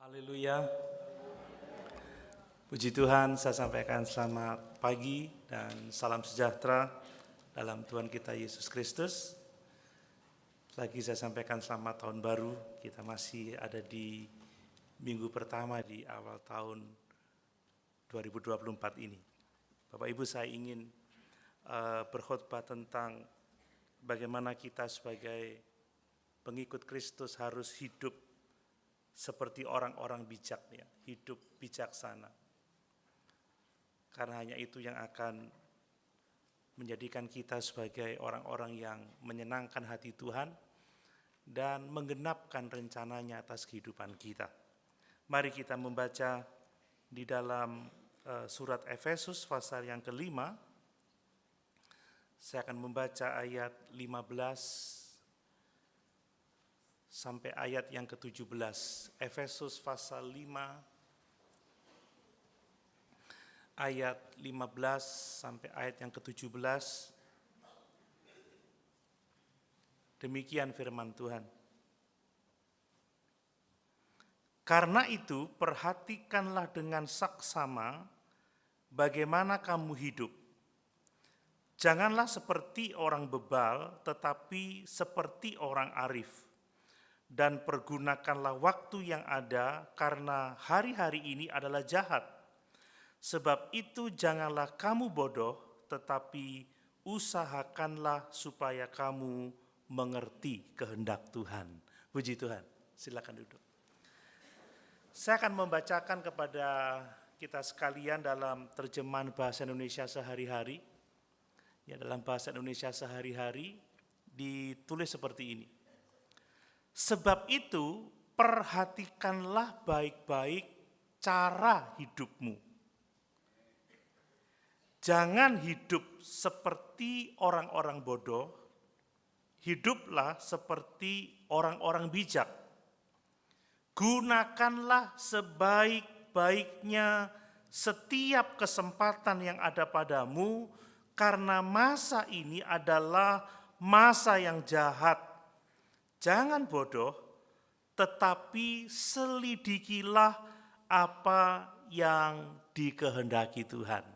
Haleluya. Puji Tuhan, saya sampaikan selamat pagi dan salam sejahtera dalam Tuhan kita Yesus Kristus. Lagi saya sampaikan selamat tahun baru. Kita masih ada di minggu pertama di awal tahun 2024 ini. Bapak Ibu, saya ingin berkhotbah tentang bagaimana kita sebagai pengikut Kristus harus hidup seperti orang-orang bijak, ya, hidup bijaksana. Karena hanya itu yang akan menjadikan kita sebagai orang-orang yang menyenangkan hati Tuhan dan menggenapkan rencananya atas kehidupan kita. Mari kita membaca di dalam surat Efesus pasal yang kelima. Saya akan membaca ayat 15 sampai ayat yang ke-17, Efesus pasal 5, ayat 15 sampai ayat yang ke-17. Demikian firman Tuhan. Karena itu perhatikanlah dengan saksama bagaimana kamu hidup. Janganlah seperti orang bebal, tetapi seperti orang arif. Dan pergunakanlah waktu yang ada, karena hari-hari ini adalah jahat. Sebab itu janganlah kamu bodoh, tetapi usahakanlah supaya kamu mengerti kehendak Tuhan. Puji Tuhan, silakan duduk. Saya akan membacakan kepada kita sekalian dalam terjemahan bahasa Indonesia sehari-hari. Ya, dalam bahasa Indonesia sehari-hari ditulis seperti ini. Sebab itu, perhatikanlah baik-baik cara hidupmu. Jangan hidup seperti orang-orang bodoh, hiduplah seperti orang-orang bijak. Gunakanlah sebaik-baiknya setiap kesempatan yang ada padamu, karena masa ini adalah masa yang jahat. Jangan bodoh, tetapi selidikilah apa yang dikehendaki Tuhan.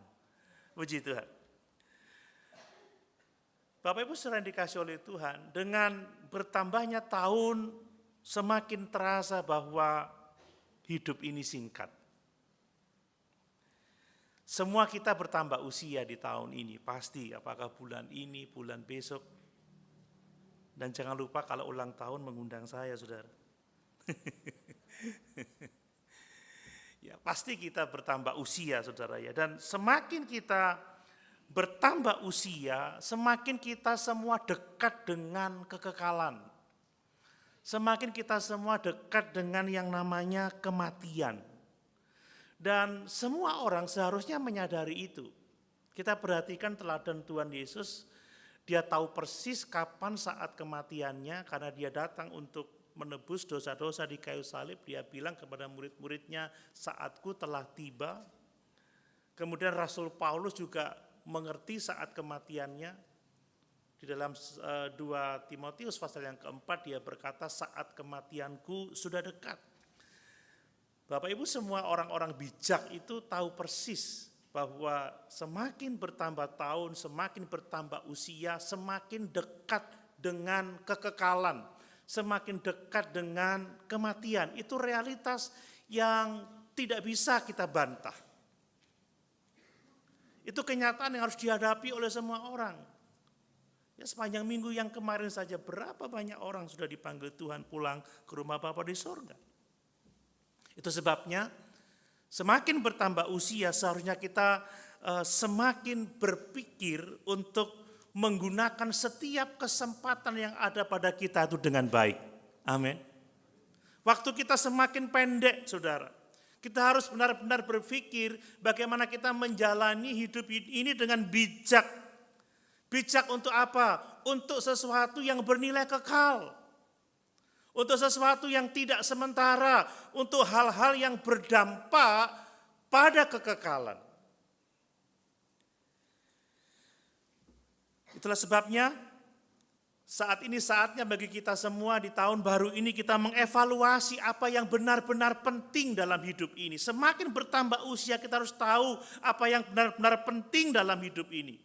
Puji Tuhan. Bapak Ibu saudara yang dikasihi oleh Tuhan, dengan bertambahnya tahun semakin terasa bahwa hidup ini singkat. Semua kita bertambah usia di tahun ini, pasti apakah bulan ini, bulan besok. Dan jangan lupa kalau ulang tahun mengundang saya, saudara. Ya, pasti kita bertambah usia, saudara ya. Dan semakin kita bertambah usia, semakin kita semua dekat dengan kekekalan. Semakin kita semua dekat dengan yang namanya kematian. Dan semua orang seharusnya menyadari itu. Kita perhatikan teladan Tuhan Yesus. Dia tahu persis kapan saat kematiannya, karena dia datang untuk menebus dosa-dosa di kayu salib. Dia bilang kepada murid-muridnya, saatku telah tiba. Kemudian Rasul Paulus juga mengerti saat kematiannya. Di dalam 2 Timotius pasal yang keempat dia berkata, saat kematianku sudah dekat. Bapak Ibu, semua orang-orang bijak itu tahu persis bahwa semakin bertambah tahun, semakin bertambah usia, semakin dekat dengan kekekalan, semakin dekat dengan kematian. Itu realitas yang tidak bisa kita bantah. Itu kenyataan yang harus dihadapi oleh semua orang. Ya, sepanjang minggu yang kemarin saja berapa banyak orang sudah dipanggil Tuhan pulang ke rumah Bapa di surga. Itu sebabnya semakin bertambah usia seharusnya kita semakin berpikir untuk menggunakan setiap kesempatan yang ada pada kita itu dengan baik. Amin. Waktu kita semakin pendek, saudara. Kita harus benar-benar berpikir bagaimana kita menjalani hidup ini dengan bijak. Bijak untuk apa? Untuk sesuatu yang bernilai kekal. Untuk sesuatu yang tidak sementara, untuk hal-hal yang berdampak pada kekekalan. Itulah sebabnya Saat ini saatnya bagi kita semua di tahun baru ini kita mengevaluasi apa yang benar-benar penting dalam hidup ini. Semakin bertambah usia kita harus tahu apa yang benar-benar penting dalam hidup ini.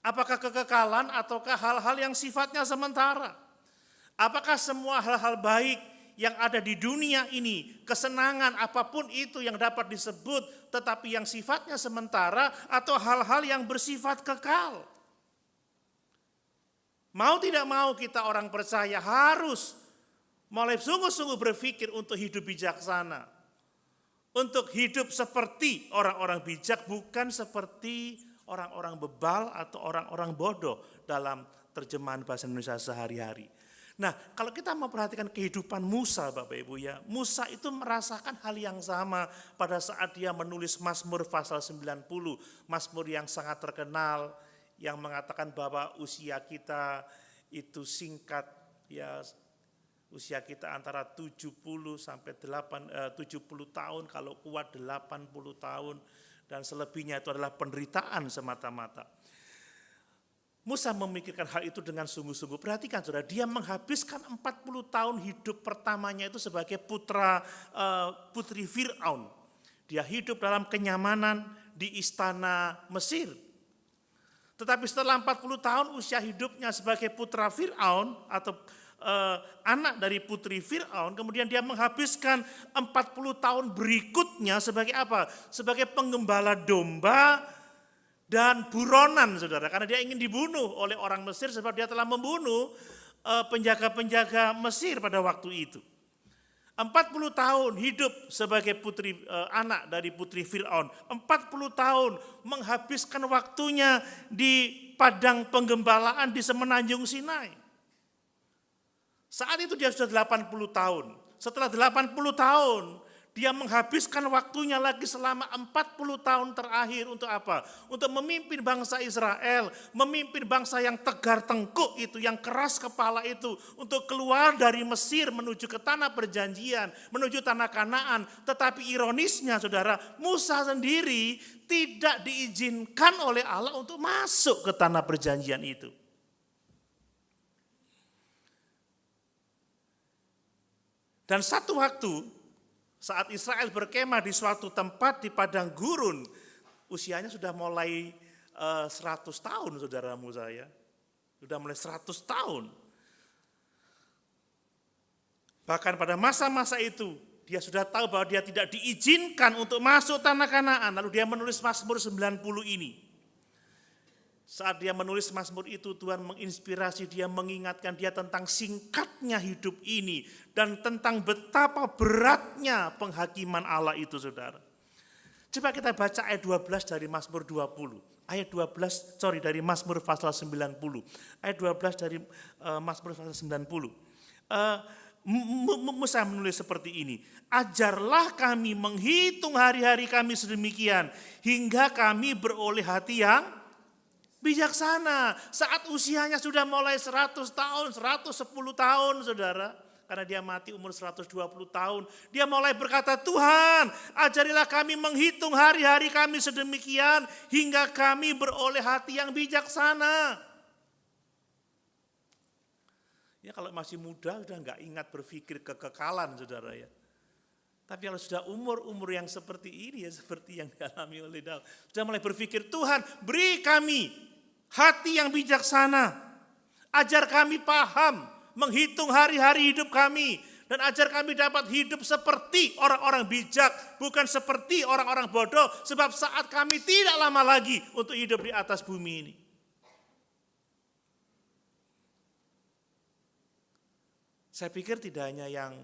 Apakah kekekalan ataukah hal-hal yang sifatnya sementara? Apakah semua hal-hal baik yang ada di dunia ini, kesenangan apapun itu yang dapat disebut tetapi yang sifatnya sementara atau hal-hal yang bersifat kekal? Mau tidak mau kita orang percaya harus mulai sungguh-sungguh berpikir untuk hidup bijaksana. Untuk hidup seperti orang-orang bijak, bukan seperti orang-orang bebal atau orang-orang bodoh dalam terjemahan bahasa Indonesia sehari-hari. Nah, kalau kita memperhatikan kehidupan Musa, Bapak Ibu ya, Musa itu merasakan hal yang sama pada saat dia menulis Mazmur pasal 90, Mazmur yang sangat terkenal, yang mengatakan bahwa usia kita itu singkat, ya usia kita antara 70 sampai 70 tahun, kalau kuat 80 tahun, dan selebihnya itu adalah penderitaan semata-mata. Musa memikirkan hal itu dengan sungguh-sungguh. Perhatikan saudara, dia menghabiskan 40 tahun hidup pertamanya itu sebagai putri Fir'aun. Dia hidup dalam kenyamanan di istana Mesir. Tetapi setelah 40 tahun usia hidupnya sebagai putra Fir'aun atau anak dari putri Fir'aun, kemudian dia menghabiskan 40 tahun berikutnya sebagai apa? Sebagai penggembala domba dan buronan, saudara. Karena dia ingin dibunuh oleh orang Mesir sebab dia telah membunuh penjaga-penjaga Mesir pada waktu itu. 40 tahun hidup sebagai anak dari putri Fir'aun. 40 tahun menghabiskan waktunya di padang penggembalaan di semenanjung Sinai. Saat itu dia sudah 80 tahun. Setelah 80 tahun, dia menghabiskan waktunya lagi selama 40 tahun terakhir untuk apa? Untuk memimpin bangsa Israel, memimpin bangsa yang tegar tengkuk itu, yang keras kepala itu, untuk keluar dari Mesir menuju ke tanah perjanjian, menuju tanah Kanaan. Tetapi ironisnya saudara, Musa sendiri tidak diizinkan oleh Allah untuk masuk ke tanah perjanjian itu. Dan satu waktu, saat Israel berkemah di suatu tempat di padang gurun, usianya sudah mulai 100 tahun saudara Musa ya. Sudah mulai 100 tahun. Bahkan pada masa-masa itu, dia sudah tahu bahwa dia tidak diizinkan untuk masuk tanah Kanaan. Lalu dia menulis Mazmur 90 ini. Saat dia menulis Mazmur itu, Tuhan menginspirasi dia, mengingatkan dia tentang singkatnya hidup ini dan tentang betapa beratnya penghakiman Allah itu, saudara. Coba kita baca ayat 12 dari Mazmur 20. Dari Mazmur pasal 90. Ayat 12 dari Mazmur pasal 90. Musa menulis seperti ini. Ajarlah kami menghitung hari-hari kami sedemikian hingga kami beroleh hati yang bijaksana. Saat usianya sudah mulai 100 tahun, 110 tahun saudara. Karena dia mati umur 120 tahun. Dia mulai berkata, Tuhan ajarilah kami menghitung hari-hari kami sedemikian hingga kami beroleh hati yang bijaksana. Ya kalau masih muda sudah enggak ingat berpikir kekekalan saudara ya. Tapi kalau sudah umur-umur yang seperti ini ya seperti yang dialami oleh Daud. Sudah mulai berpikir, Tuhan beri kami hati yang bijaksana. Ajar kami paham, menghitung hari-hari hidup kami. Dan ajar kami dapat hidup seperti orang-orang bijak, bukan seperti orang-orang bodoh. Sebab saat kami tidak lama lagi untuk hidup di atas bumi ini. Saya pikir tidak hanya yang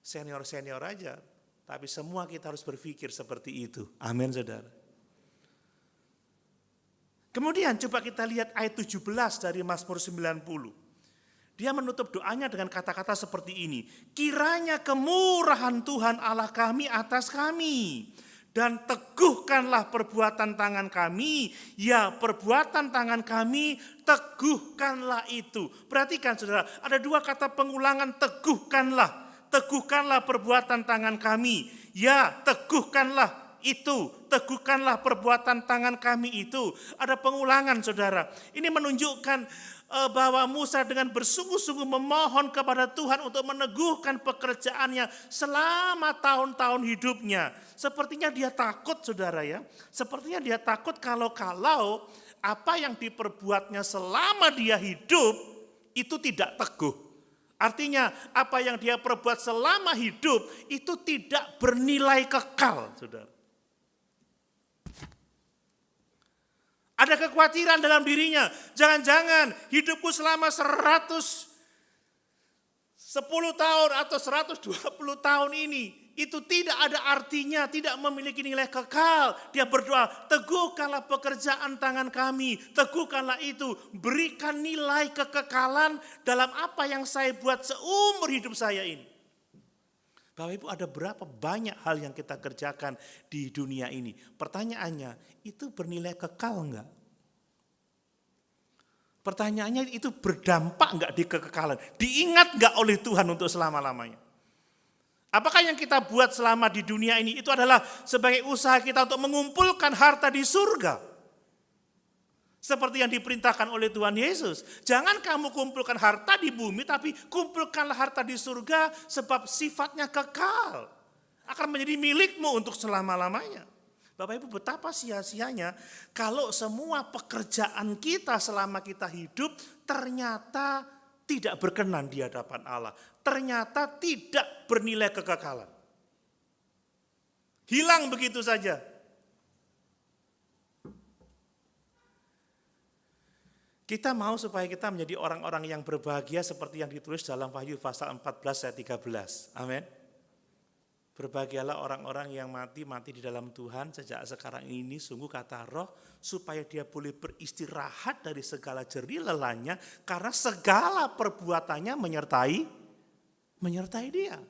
senior-senior aja, tapi semua kita harus berpikir seperti itu. Amin, saudara. Kemudian coba kita lihat ayat 17 dari Mazmur 90. Dia menutup doanya dengan kata-kata seperti ini. Kiranya kemurahan Tuhan Allah kami atas kami. Dan teguhkanlah perbuatan tangan kami. Ya, perbuatan tangan kami, teguhkanlah itu. Perhatikan saudara, ada dua kata pengulangan teguhkanlah. Teguhkanlah perbuatan tangan kami. Ya, teguhkanlah itu. Teguhkanlah perbuatan tangan kami itu. Ada pengulangan saudara. Ini menunjukkan bahwa Musa dengan bersungguh-sungguh memohon kepada Tuhan untuk meneguhkan pekerjaannya selama tahun-tahun hidupnya. Sepertinya dia takut, saudara ya. Sepertinya dia takut kalau apa yang diperbuatnya selama dia hidup itu tidak teguh. Artinya apa yang dia perbuat selama hidup itu tidak bernilai kekal, saudara. Ada kekhawatiran dalam dirinya, jangan-jangan hidupku selama 110 tahun atau 120 tahun ini, itu tidak ada artinya, tidak memiliki nilai kekal. Dia berdoa, teguhkanlah pekerjaan tangan kami, teguhkanlah itu, berikan nilai kekekalan dalam apa yang saya buat seumur hidup saya ini. Bapak Ibu, ada berapa banyak hal yang kita kerjakan di dunia ini. Pertanyaannya, itu bernilai kekal enggak? Pertanyaannya, itu berdampak enggak di kekekalan? Diingat enggak oleh Tuhan untuk selama-lamanya? Apakah yang kita buat selama di dunia ini itu adalah sebagai usaha kita untuk mengumpulkan harta di surga? Seperti yang diperintahkan oleh Tuhan Yesus. Jangan kamu kumpulkan harta di bumi, tapi kumpulkanlah harta di surga sebab sifatnya kekal. Akan menjadi milikmu untuk selama-lamanya. Bapak Ibu, betapa sia-sianya kalau semua pekerjaan kita selama kita hidup ternyata tidak berkenan di hadapan Allah. Ternyata tidak bernilai kekekalan. Hilang begitu saja. Kita mau supaya kita menjadi orang-orang yang berbahagia seperti yang ditulis dalam Wahyu pasal 14 ayat 13. Amin. Berbahagialah orang-orang yang mati di dalam Tuhan sejak sekarang ini, sungguh kata Roh, supaya dia boleh beristirahat dari segala jerih lelahnya karena segala perbuatannya menyertai dia.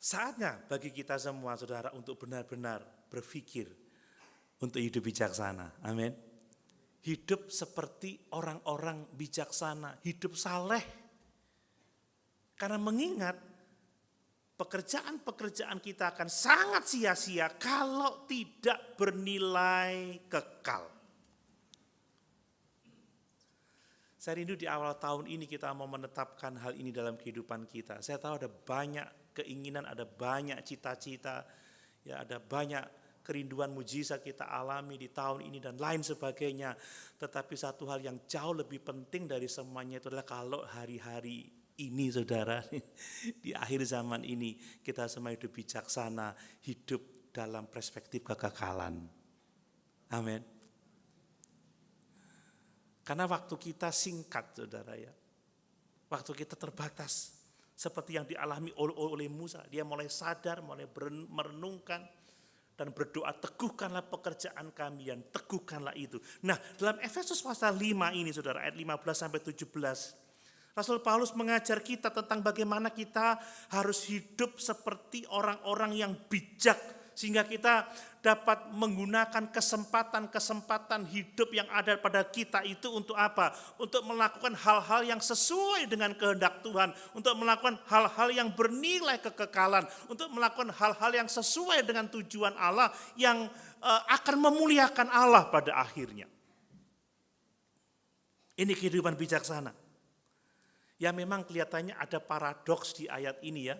Saatnya bagi kita semua, saudara, untuk benar-benar berpikir untuk hidup bijaksana. Amin. Hidup seperti orang-orang bijaksana, hidup saleh. Karena mengingat pekerjaan-pekerjaan kita akan sangat sia-sia kalau tidak bernilai kekal. Saya rindu di awal tahun ini kita mau menetapkan hal ini dalam kehidupan kita. Saya tahu ada banyak keinginan, ada banyak cita-cita, ya ada banyak kerinduan mujizat kita alami di tahun ini dan lain sebagainya. Tetapi satu hal yang jauh lebih penting dari semuanya itu adalah kalau hari-hari ini, saudara, di akhir zaman ini kita semua hidup bijaksana, hidup dalam perspektif kekekalan. Amin. Karena waktu kita singkat, saudara ya. Waktu kita terbatas. Seperti yang dialami oleh Musa. Dia mulai sadar, mulai merenungkan. Dan berdoa, teguhkanlah pekerjaan kami dan teguhkanlah itu. Nah, dalam Efesus pasal 5 ini, saudara, ayat 15-17. Rasul Paulus mengajar kita tentang bagaimana kita harus hidup seperti orang-orang yang bijak. Sehingga kita dapat menggunakan kesempatan-kesempatan hidup yang ada pada kita itu untuk apa? Untuk melakukan hal-hal yang sesuai dengan kehendak Tuhan. Untuk melakukan hal-hal yang bernilai kekekalan. Untuk melakukan hal-hal yang sesuai dengan tujuan Allah yang akan memuliakan Allah pada akhirnya. Ini kehidupan bijaksana. Ya memang kelihatannya ada paradoks di ayat ini ya.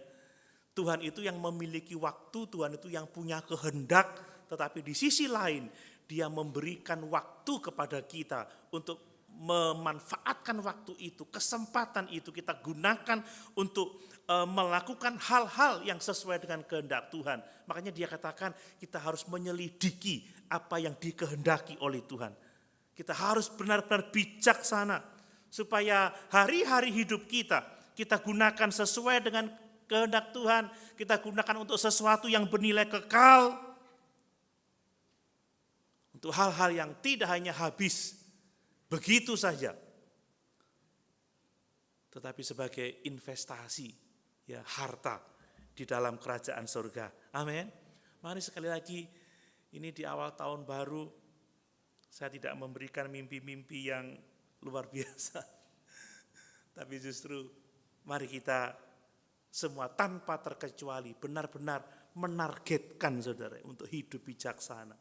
Tuhan itu yang memiliki waktu, Tuhan itu yang punya kehendak, tetapi di sisi lain dia memberikan waktu kepada kita untuk memanfaatkan waktu itu, kesempatan itu kita gunakan untuk melakukan hal-hal yang sesuai dengan kehendak Tuhan. Makanya dia katakan kita harus menyelidiki apa yang dikehendaki oleh Tuhan. Kita harus benar-benar bijaksana supaya hari-hari hidup kita gunakan sesuai dengan kehendak Tuhan, kita gunakan untuk sesuatu yang bernilai kekal, untuk hal-hal yang tidak hanya habis begitu saja, tetapi sebagai investasi, ya harta di dalam kerajaan surga. Amin. Mari sekali lagi, ini di awal tahun baru, saya tidak memberikan mimpi-mimpi yang luar biasa, tapi justru mari kita semua tanpa terkecuali benar-benar menargetkan saudara untuk hidup bijaksana.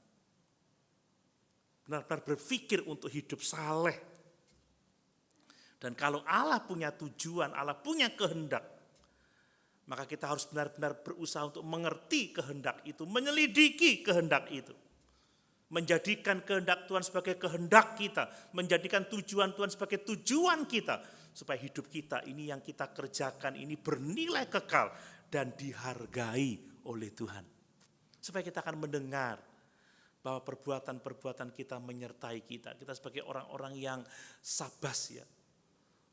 Benar-benar berpikir untuk hidup saleh. Dan kalau Allah punya tujuan, Allah punya kehendak, maka kita harus benar-benar berusaha untuk mengerti kehendak itu, menyelidiki kehendak itu. Menjadikan kehendak Tuhan sebagai kehendak kita, menjadikan tujuan Tuhan sebagai tujuan kita, supaya hidup kita ini yang kita kerjakan ini bernilai kekal dan dihargai oleh Tuhan. Supaya kita akan mendengar bahwa perbuatan-perbuatan kita menyertai kita. Kita sebagai orang-orang yang sabas ya,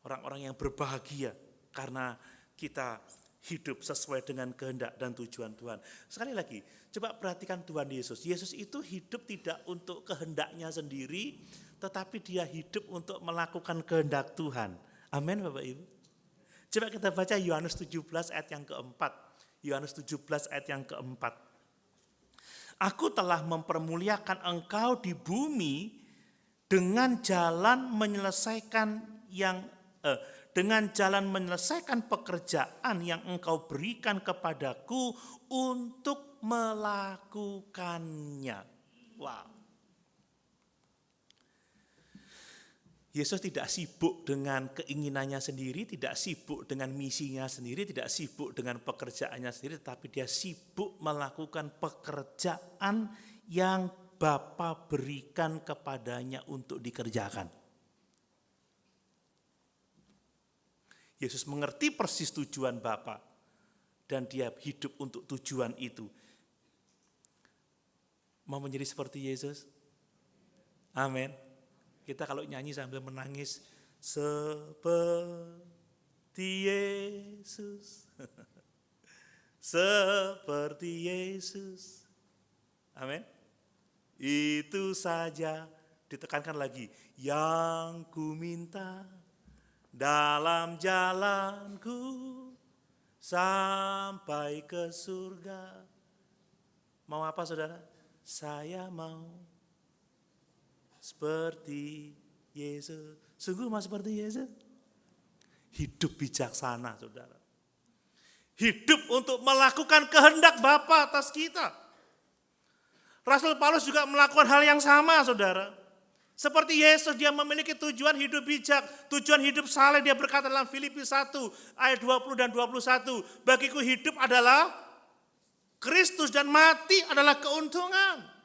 orang-orang yang berbahagia karena kita hidup sesuai dengan kehendak dan tujuan Tuhan. Sekali lagi, coba perhatikan Tuhan Yesus. Yesus itu hidup tidak untuk kehendaknya sendiri, tetapi dia hidup untuk melakukan kehendak Tuhan. Amin Bapak Ibu. Coba kita baca Yohanes 17 ayat yang keempat. Yohanes 17 ayat yang keempat. Aku telah mempermuliakan engkau di bumi dengan jalan menyelesaikan pekerjaan yang engkau berikan kepadaku untuk melakukannya. Wow. Yesus tidak sibuk dengan keinginannya sendiri, tidak sibuk dengan misinya sendiri, tidak sibuk dengan pekerjaannya sendiri, tetapi dia sibuk melakukan pekerjaan yang Bapa berikan kepadanya untuk dikerjakan. Yesus mengerti persis tujuan Bapa dan dia hidup untuk tujuan itu. Mau menjadi seperti Yesus? Amin. Kita kalau nyanyi sambil menangis, seperti Yesus, seperti Yesus. Amin. Itu saja, ditekankan lagi, yang ku minta dalam jalanku sampai ke surga. Mau apa saudara? Saya mau seperti Yesus. Sungguh mau seperti Yesus? Hidup bijaksana saudara. Hidup untuk melakukan kehendak Bapa atas kita. Rasul Paulus juga melakukan hal yang sama saudara. Seperti Yesus dia memiliki tujuan hidup bijak, tujuan hidup saleh. Dia berkata dalam Filipi 1 ayat 20 dan 21. Bagiku hidup adalah Kristus dan mati adalah keuntungan.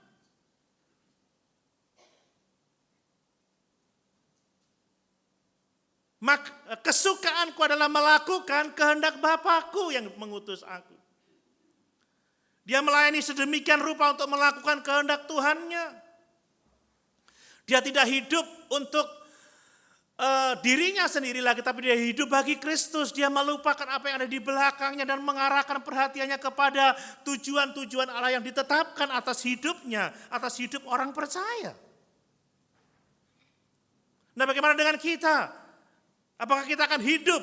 Kesukaanku adalah melakukan kehendak Bapakku yang mengutus aku. Dia melayani sedemikian rupa untuk melakukan kehendak Tuhannya. Dia tidak hidup untuk dirinya sendiri lagi, tapi dia hidup bagi Kristus. Dia melupakan apa yang ada di belakangnya dan mengarahkan perhatiannya kepada tujuan-tujuan Allah yang ditetapkan atas hidupnya, atas hidup orang percaya. Nah, bagaimana dengan kita? Apakah kita akan hidup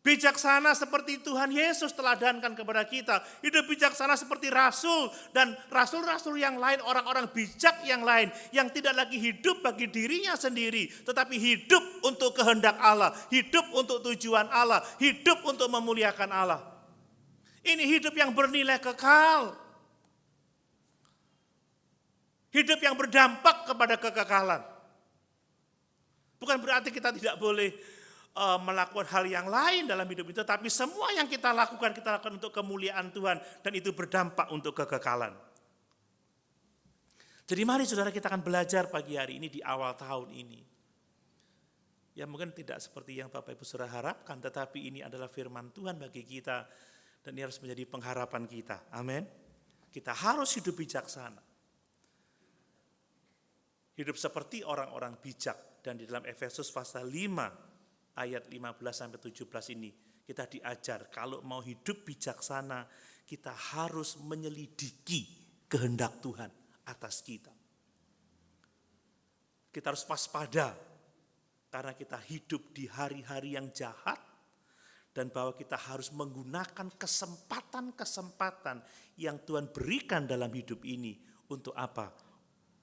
bijaksana seperti Tuhan Yesus teladankan kepada kita? Hidup bijaksana seperti rasul dan rasul-rasul yang lain, orang-orang bijak yang lain, yang tidak lagi hidup bagi dirinya sendiri, tetapi hidup untuk kehendak Allah, hidup untuk tujuan Allah, hidup untuk memuliakan Allah. Ini hidup yang bernilai kekal. Hidup yang berdampak kepada kekekalan. Bukan berarti kita tidak boleh melakukan hal yang lain dalam hidup itu, tapi semua yang kita lakukan untuk kemuliaan Tuhan dan itu berdampak untuk kekekalan. Jadi mari saudara kita akan belajar pagi hari ini di awal tahun ini. Ya mungkin tidak seperti yang Bapak Ibu saudara harapkan, tetapi ini adalah firman Tuhan bagi kita dan ini harus menjadi pengharapan kita. Amin. Kita harus hidup bijaksana. Hidup seperti orang-orang bijak. Dan di dalam Efesus pasal 5 ayat 15-17 ini kita diajar kalau mau hidup bijaksana kita harus menyelidiki kehendak Tuhan atas kita. Kita harus waspada karena kita hidup di hari-hari yang jahat dan bahwa kita harus menggunakan kesempatan-kesempatan yang Tuhan berikan dalam hidup ini untuk apa?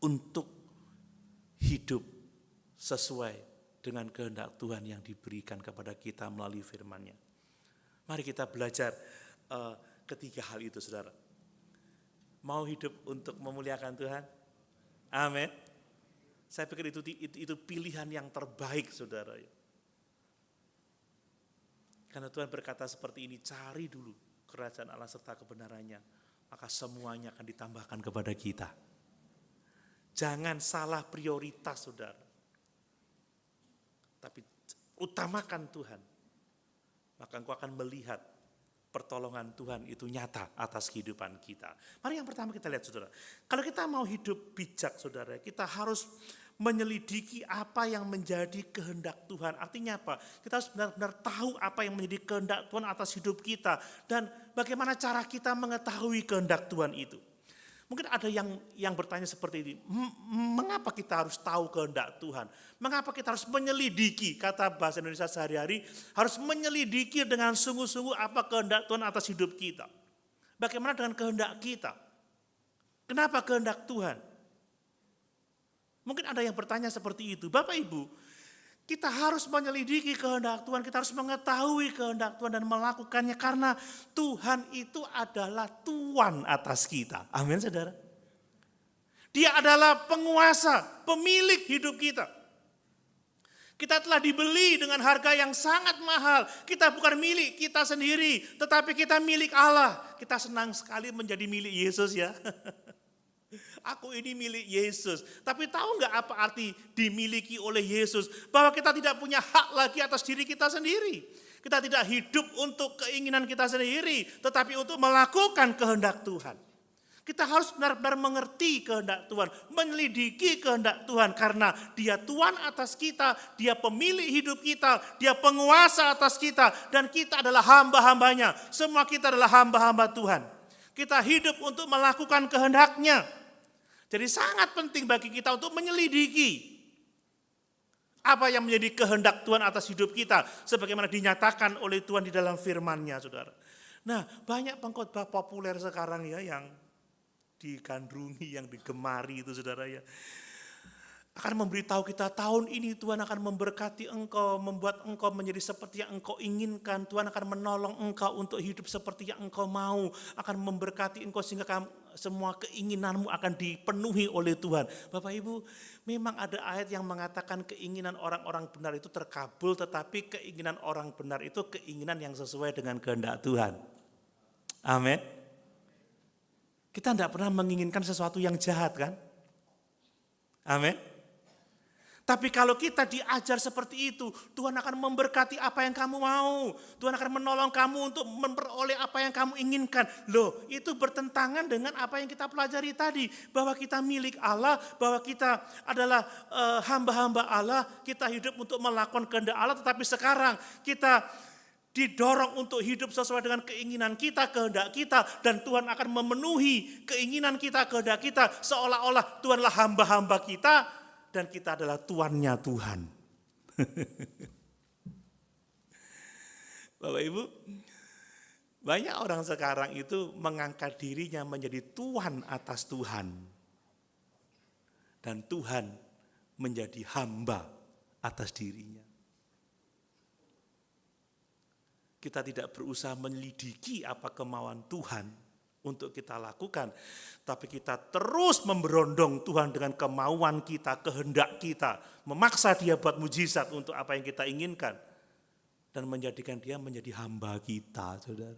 Untuk hidup sesuai dengan kehendak Tuhan yang diberikan kepada kita melalui firman-Nya. Mari kita belajar ketiga hal itu, saudara. Mau hidup untuk memuliakan Tuhan? Amin. Saya pikir itu pilihan yang terbaik, saudara. Karena Tuhan berkata seperti ini, cari dulu kerajaan Allah serta kebenarannya, maka semuanya akan ditambahkan kepada kita. Jangan salah prioritas, saudara. Tapi utamakan Tuhan, maka engkau akan melihat pertolongan Tuhan itu nyata atas kehidupan kita. Mari yang pertama kita lihat, saudara. Kalau kita mau hidup bijak, saudara, kita harus menyelidiki apa yang menjadi kehendak Tuhan. Artinya apa? Kita harus benar-benar tahu apa yang menjadi kehendak Tuhan atas hidup kita. Dan bagaimana cara kita mengetahui kehendak Tuhan itu. Mungkin ada yang bertanya seperti ini, mengapa kita harus tahu kehendak Tuhan? Mengapa kita harus menyelidiki, kata bahasa Indonesia sehari-hari, harus menyelidiki dengan sungguh-sungguh apa kehendak Tuhan atas hidup kita? Bagaimana dengan kehendak kita? Kenapa kehendak Tuhan? Mungkin ada yang bertanya seperti itu. Bapak Ibu, kita harus menyelidiki kehendak Tuhan, kita harus mengetahui kehendak Tuhan dan melakukannya karena Tuhan itu adalah Tuhan atas kita. Amin, saudara. Dia adalah penguasa, pemilik hidup kita. Kita telah dibeli dengan harga yang sangat mahal. Kita bukan milik kita sendiri, tetapi kita milik Allah. Kita senang sekali menjadi milik Yesus, ya. Aku ini milik Yesus. Tapi tahu nggak apa arti dimiliki oleh Yesus? Bahwa kita tidak punya hak lagi atas diri kita sendiri. Kita tidak hidup untuk keinginan kita sendiri, tetapi untuk melakukan kehendak Tuhan. Kita harus benar-benar mengerti kehendak Tuhan, menyelidiki kehendak Tuhan karena Dia Tuhan atas kita, Dia pemilik hidup kita, Dia penguasa atas kita, dan kita adalah hamba-hambanya. Semua kita adalah hamba-hamba Tuhan. Kita hidup untuk melakukan kehendak-Nya. Jadi sangat penting bagi kita untuk menyelidiki apa yang menjadi kehendak Tuhan atas hidup kita, sebagaimana dinyatakan oleh Tuhan di dalam firman-Nya, saudara. Nah, banyak pengkhotbah populer sekarang ya yang digandrungi, yang digemari itu, saudara ya. Akan memberitahu kita tahun ini Tuhan akan memberkati engkau, membuat engkau menjadi seperti yang engkau inginkan. Tuhan akan menolong engkau untuk hidup seperti yang engkau mau. Akan memberkati engkau sehingga semua keinginanmu akan dipenuhi oleh Tuhan. Bapak Ibu, memang ada ayat yang mengatakan keinginan orang-orang benar itu terkabul, tetapi keinginan orang benar itu keinginan yang sesuai dengan kehendak Tuhan. Amin. Kita tidak pernah menginginkan sesuatu yang jahat, kan? Amin. Tapi kalau kita diajar seperti itu, Tuhan akan memberkati apa yang kamu mau. Tuhan akan menolong kamu untuk memperoleh apa yang kamu inginkan. Loh, itu bertentangan dengan apa yang kita pelajari tadi. Bahwa kita milik Allah, bahwa kita adalah hamba-hamba Allah. Kita hidup untuk melakukan kehendak Allah, tetapi sekarang kita didorong untuk hidup sesuai dengan keinginan kita, kehendak kita. Dan Tuhan akan memenuhi keinginan kita, kehendak kita. Seolah-olah Tuhanlah hamba-hamba kita. Dan kita adalah tuannya Tuhan. Bapak Ibu, banyak orang sekarang itu mengangkat dirinya menjadi tuan atas Tuhan. Dan Tuhan menjadi hamba atas dirinya. Kita tidak berusaha menyelidiki apa kemauan Tuhan untuk kita lakukan, tapi kita terus memberondong Tuhan dengan kemauan kita, kehendak kita, memaksa Dia buat mujizat untuk apa yang kita inginkan, dan menjadikan Dia menjadi hamba kita, saudara.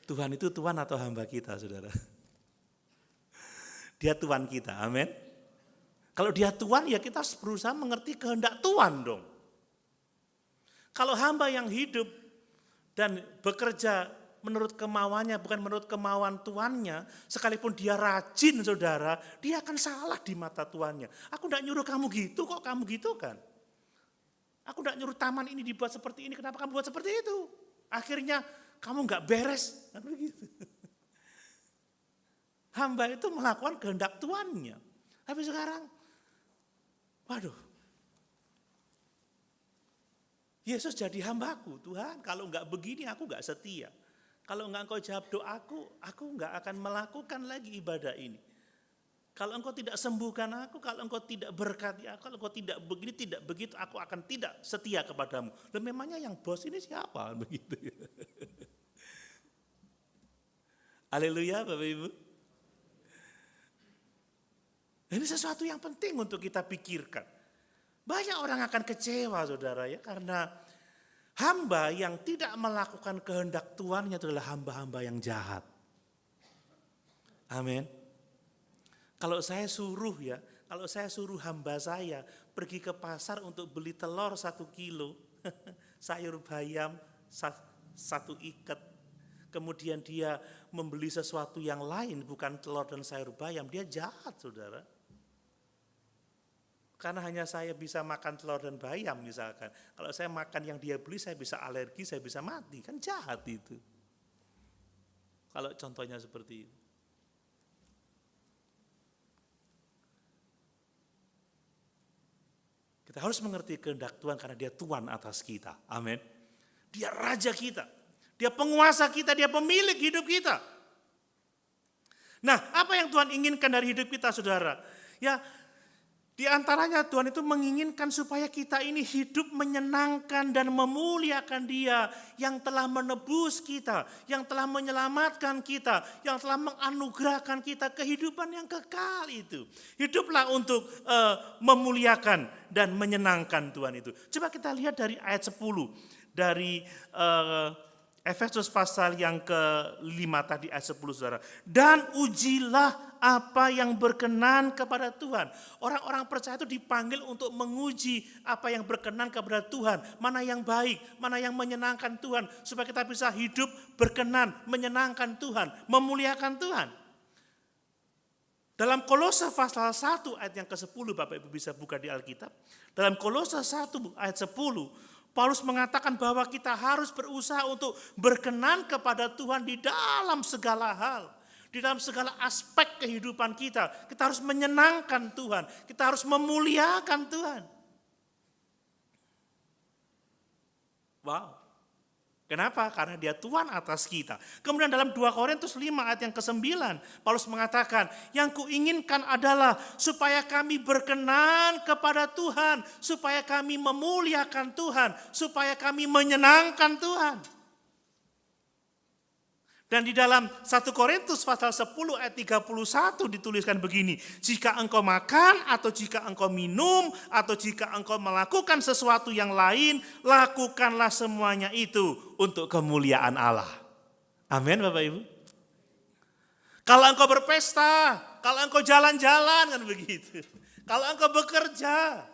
Tuhan itu Tuhan atau hamba kita, saudara? Dia Tuhan kita, amin. Kalau Dia Tuhan, ya kita harus berusaha mengerti kehendak Tuhan dong. Kalau hamba yang hidup dan bekerja menurut kemauannya, bukan menurut kemauan tuannya, sekalipun dia rajin, saudara, dia akan salah di mata tuannya. Aku tidak nyuruh kamu gitu, kok kamu gitu kan? Aku tidak nyuruh taman ini dibuat seperti ini, kenapa kamu buat seperti itu? Akhirnya kamu nggak beres. Hamba itu melakukan kehendak tuannya. Tapi sekarang, waduh, Yesus jadi hambaku, Tuhan kalau enggak begini aku enggak setia. Kalau enggak engkau jawab doaku, aku enggak akan melakukan lagi ibadah ini. Kalau engkau tidak sembuhkan aku, kalau engkau tidak berkati aku, kalau engkau tidak begini, tidak begitu, aku akan tidak setia kepadamu. Dan memangnya yang bos ini siapa? Begitu ya. Haleluya Bapak Ibu. Ini sesuatu yang penting untuk kita pikirkan. Banyak orang akan kecewa saudara ya, karena hamba yang tidak melakukan kehendak Tuhannya adalah hamba-hamba yang jahat. Amin. Kalau saya suruh hamba saya pergi ke pasar untuk beli telur 1 kilo, sayur bayam 1 ikat, kemudian dia membeli sesuatu yang lain bukan telur dan sayur bayam, dia jahat saudara. Karena hanya saya bisa makan telur dan bayam misalkan. Kalau saya makan yang dia beli saya bisa alergi, saya bisa mati, kan jahat itu. Kalau contohnya seperti itu. Kita harus mengerti kehendak Tuhan karena dia Tuhan atas kita. Amin. Dia raja kita. Dia penguasa kita, dia pemilik hidup kita. Nah, apa yang Tuhan inginkan dari hidup kita saudara? Ya, di antaranya Tuhan itu menginginkan supaya kita ini hidup menyenangkan dan memuliakan Dia yang telah menebus kita, yang telah menyelamatkan kita, yang telah menganugerahkan kita kehidupan yang kekal itu. Hiduplah untuk memuliakan dan menyenangkan Tuhan itu. Coba kita lihat dari ayat 10 dari Efesus pasal yang ke-5 tadi ayat 10 saudara. Dan ujilah apa yang berkenan kepada Tuhan. Orang-orang percaya itu dipanggil untuk menguji apa yang berkenan kepada Tuhan. Mana yang baik, mana yang menyenangkan Tuhan. Supaya kita bisa hidup berkenan, menyenangkan Tuhan, memuliakan Tuhan. Dalam Kolose pasal 1 ayat yang ke-10 Bapak Ibu bisa buka di Alkitab. Dalam Kolose 1 ayat 10 Paulus mengatakan bahwa kita harus berusaha untuk berkenan kepada Tuhan di dalam segala hal. Di dalam segala aspek kehidupan kita. Kita harus menyenangkan Tuhan. Kita harus memuliakan Tuhan. Wow. Kenapa? Karena dia Tuhan atas kita. Kemudian dalam 2 Korintus 5 ayat yang ke-9. Paulus mengatakan, yang kuinginkan adalah supaya kami berkenan kepada Tuhan. Supaya kami memuliakan Tuhan. Supaya kami menyenangkan Tuhan. Dan di dalam 1 Korintus pasal 10 ayat 31 dituliskan begini. Jika engkau makan atau jika engkau minum atau jika engkau melakukan sesuatu yang lain, lakukanlah semuanya itu untuk kemuliaan Allah. Amin Bapak Ibu. Kalau engkau berpesta, kalau engkau jalan-jalan kan begitu. Kalau engkau bekerja,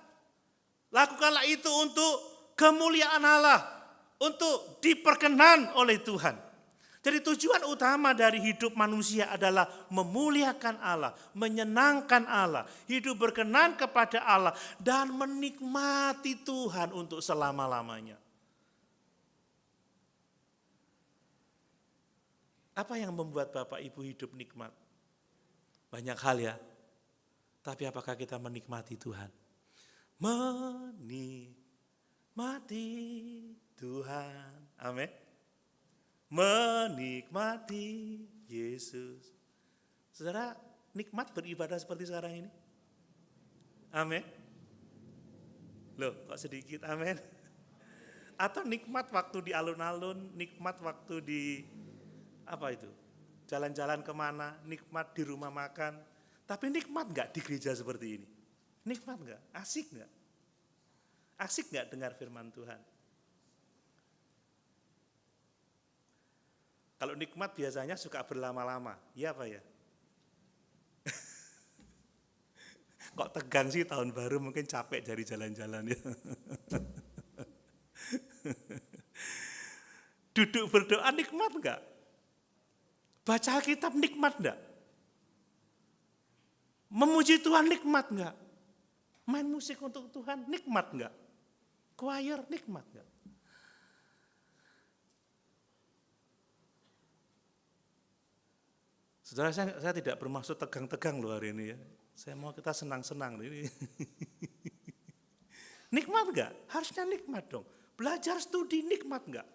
lakukanlah itu untuk kemuliaan Allah, untuk diperkenan oleh Tuhan. Jadi tujuan utama dari hidup manusia adalah memuliakan Allah, menyenangkan Allah, hidup berkenan kepada Allah, dan menikmati Tuhan untuk selama-lamanya. Apa yang membuat Bapak Ibu hidup nikmat? Banyak hal ya, tapi apakah kita menikmati Tuhan? Menikmati Tuhan, amin. Menikmati Yesus. Saudara, nikmat beribadah seperti sekarang ini? Amin. Loh, kok sedikit amin? Atau nikmat waktu di alun-alun, nikmat waktu di apa itu? Jalan-jalan kemana, nikmat di rumah makan. Tapi nikmat enggak di gereja seperti ini? Nikmat enggak? Asik enggak? Asik enggak dengar firman Tuhan? Kalau nikmat biasanya suka berlama-lama, iya apa ya? Kok tegang sih tahun baru, mungkin capek dari jalan-jalan ya. Duduk berdoa nikmat enggak? Baca Alkitab nikmat enggak? Memuji Tuhan nikmat enggak? Main musik untuk Tuhan nikmat enggak? Choir nikmat enggak? Saudara, saya tidak bermaksud tegang-tegang loh hari ini ya. Saya mau kita senang-senang ini. Nikmat enggak? Harusnya nikmat dong. Belajar studi nikmat enggak?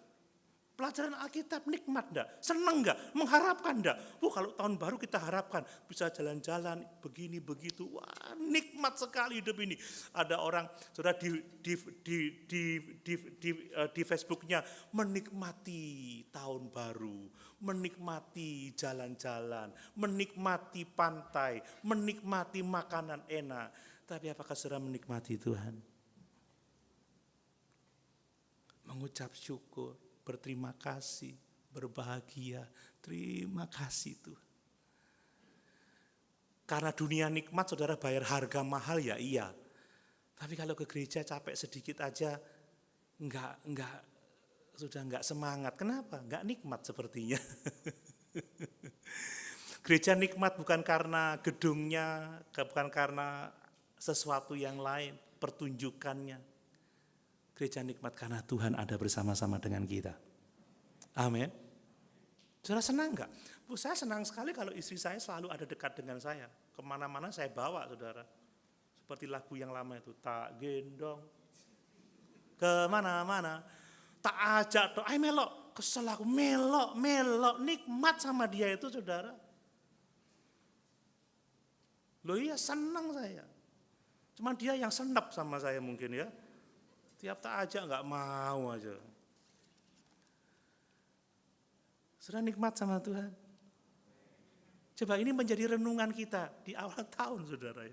Pelajaran Alkitab nikmat enggak? Senang enggak? Mengharapkan enggak? Kalau tahun baru kita harapkan bisa jalan-jalan begini begitu. Wah, nikmat sekali hidup ini. Ada orang sudah di Facebooknya menikmati tahun baru, menikmati jalan-jalan, menikmati pantai, menikmati makanan enak. Tapi apakah saudara menikmati Tuhan? Mengucap syukur, berterima kasih, berbahagia. Terima kasih Tuhan. Karena dunia nikmat saudara bayar harga mahal ya iya. Tapi kalau ke gereja capek sedikit aja sudah enggak semangat. Kenapa? Enggak nikmat sepertinya. Gereja nikmat bukan karena gedungnya, bukan karena sesuatu yang lain, pertunjukannya. Gereja nikmat karena Tuhan ada bersama-sama dengan kita. Amin. Saudara senang enggak? Saya senang sekali kalau istri saya selalu ada dekat dengan saya. Kemana-mana saya bawa saudara. Seperti lagu yang lama itu, tak gendong kemana-mana, tak ajak tuh, ayo melok, kesel aku, melok, nikmat sama dia itu saudara. Loh iya senang saya. Cuma dia yang senep sama saya mungkin ya. Tiap tak ajak enggak mau aja. Sudah nikmat sama Tuhan. Coba ini menjadi renungan kita di awal tahun saudara.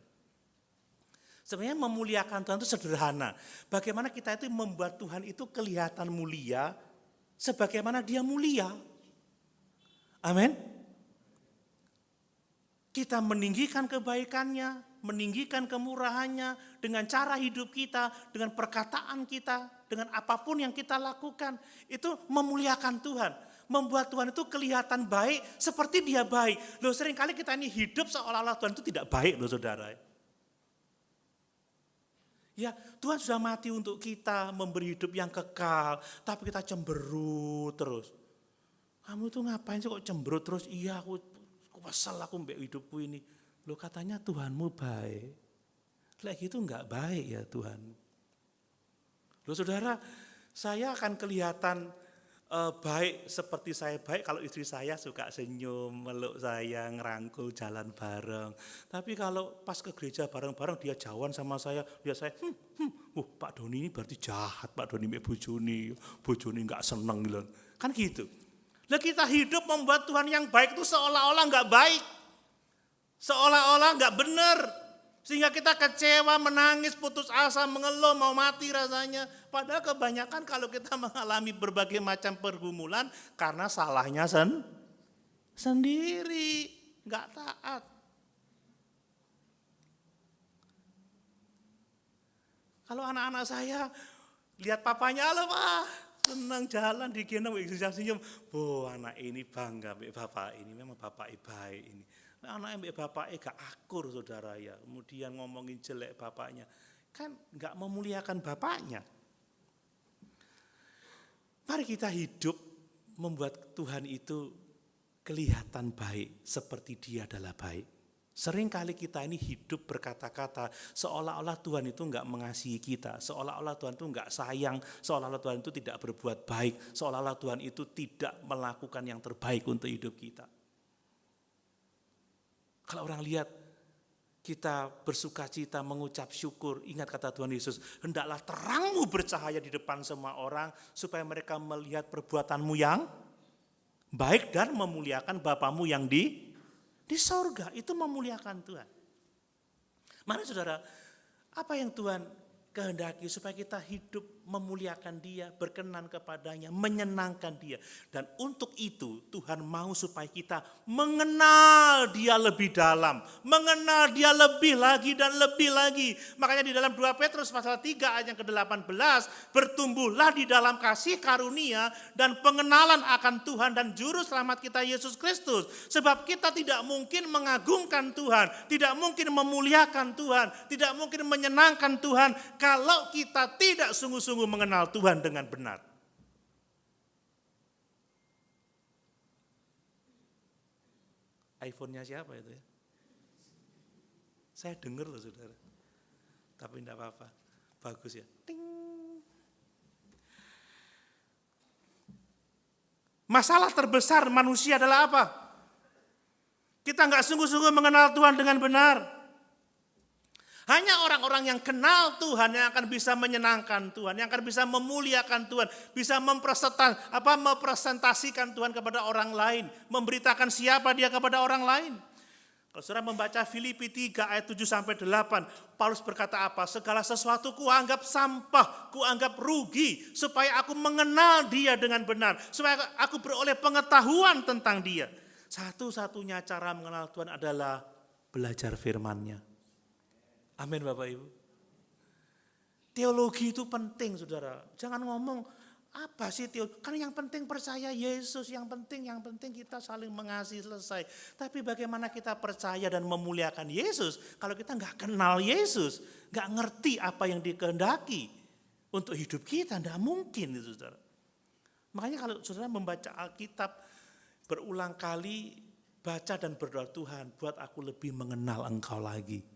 Sebenarnya memuliakan Tuhan itu sederhana. Bagaimana kita itu membuat Tuhan itu kelihatan mulia, sebagaimana dia mulia. Amin. Kita meninggikan kebaikannya, meninggikan kemurahannya dengan cara hidup kita, dengan perkataan kita, dengan apapun yang kita lakukan. Itu memuliakan Tuhan. Membuat Tuhan itu kelihatan baik seperti dia baik. Loh seringkali kita ini hidup seolah-olah Tuhan itu tidak baik loh saudara. Ya Tuhan sudah mati untuk kita, memberi hidup yang kekal. Tapi kita cemberut terus. Kamu itu ngapain sih kok cemberut terus? Iya aku kesel aku mbak hidupku ini. Loh katanya Tuhanmu baik. Lagi gitu enggak baik ya Tuhan. Loh saudara, saya akan kelihatan baik seperti saya baik kalau istri saya suka senyum, meluk saya, ngerangkul jalan bareng. Tapi kalau pas ke gereja bareng-bareng dia jauhan sama saya, dia saya, Pak Doni ini berarti jahat, Pak Doni mbak bojone enggak seneng gitu. Kan gitu. Lah kita hidup membuat Tuhan yang baik itu seolah-olah enggak baik. Seolah-olah enggak benar. Sehingga kita kecewa, menangis, putus asa, mengeluh, mau mati rasanya. Padahal kebanyakan kalau kita mengalami berbagai macam pergumulan karena salahnya sendiri, enggak taat. Kalau anak-anak saya lihat papanya, halo Pak, senang jalan digendong, senyum. Anak ini bangga mbak bapak ini, memang bapak baik ini. Anak mbak bapaknya gak akur saudara ya, kemudian ngomongin jelek bapaknya, kan gak memuliakan bapaknya. Mari kita hidup membuat Tuhan itu kelihatan baik seperti dia adalah baik. Seringkali kita ini hidup berkata-kata seolah-olah Tuhan itu enggak mengasihi kita, seolah-olah Tuhan itu enggak sayang, seolah-olah Tuhan itu tidak berbuat baik, seolah-olah Tuhan itu tidak melakukan yang terbaik untuk hidup kita. Kalau orang lihat kita bersuka cita, mengucap syukur, ingat kata Tuhan Yesus, hendaklah terangmu bercahaya di depan semua orang supaya mereka melihat perbuatanmu yang baik dan memuliakan Bapamu yang di sorga. Itu memuliakan Tuhan. Mari saudara, apa yang Tuhan kehendaki supaya kita hidup memuliakan Dia, berkenan kepadanya, menyenangkan Dia. Dan untuk itu Tuhan mau supaya kita mengenal Dia lebih dalam, mengenal Dia lebih lagi dan lebih lagi. Makanya di dalam 2 Petrus pasal 3 ayat yang ke-18, bertumbuhlah di dalam kasih karunia dan pengenalan akan Tuhan dan juru selamat kita Yesus Kristus. Sebab kita tidak mungkin mengagungkan Tuhan, tidak mungkin memuliakan Tuhan, tidak mungkin menyenangkan Tuhan kalau kita tidak sungguh-sungguh mengenal Tuhan dengan benar. iPhone-nya siapa itu ya? Saya dengar loh saudara. Tapi enggak apa-apa. Bagus ya. Ting. Masalah terbesar manusia adalah apa? Kita nggak sungguh-sungguh mengenal Tuhan dengan benar. Hanya orang-orang yang kenal Tuhan yang akan bisa menyenangkan Tuhan, yang akan bisa memuliakan Tuhan, bisa mempresentasikan Tuhan kepada orang lain, memberitakan siapa dia kepada orang lain. Kalau saudara membaca Filipi 3 ayat 7 sampai 8, Paulus berkata apa? Segala sesuatu kuanggap sampah, kuanggap rugi, supaya aku mengenal dia dengan benar, supaya aku beroleh pengetahuan tentang dia. Satu-satunya cara mengenal Tuhan adalah belajar firman-Nya. Amin Bapak Ibu. Teologi itu penting saudara. Jangan ngomong apa sih teologi. Kan yang penting percaya Yesus. Yang penting kita saling mengasihi selesai. Tapi bagaimana kita percaya dan memuliakan Yesus kalau kita nggak kenal Yesus. Nggak ngerti apa yang dikehendaki untuk hidup kita. Nggak mungkin itu saudara. Makanya kalau saudara membaca Alkitab berulang kali, baca dan berdoa, Tuhan buat aku lebih mengenal Engkau lagi.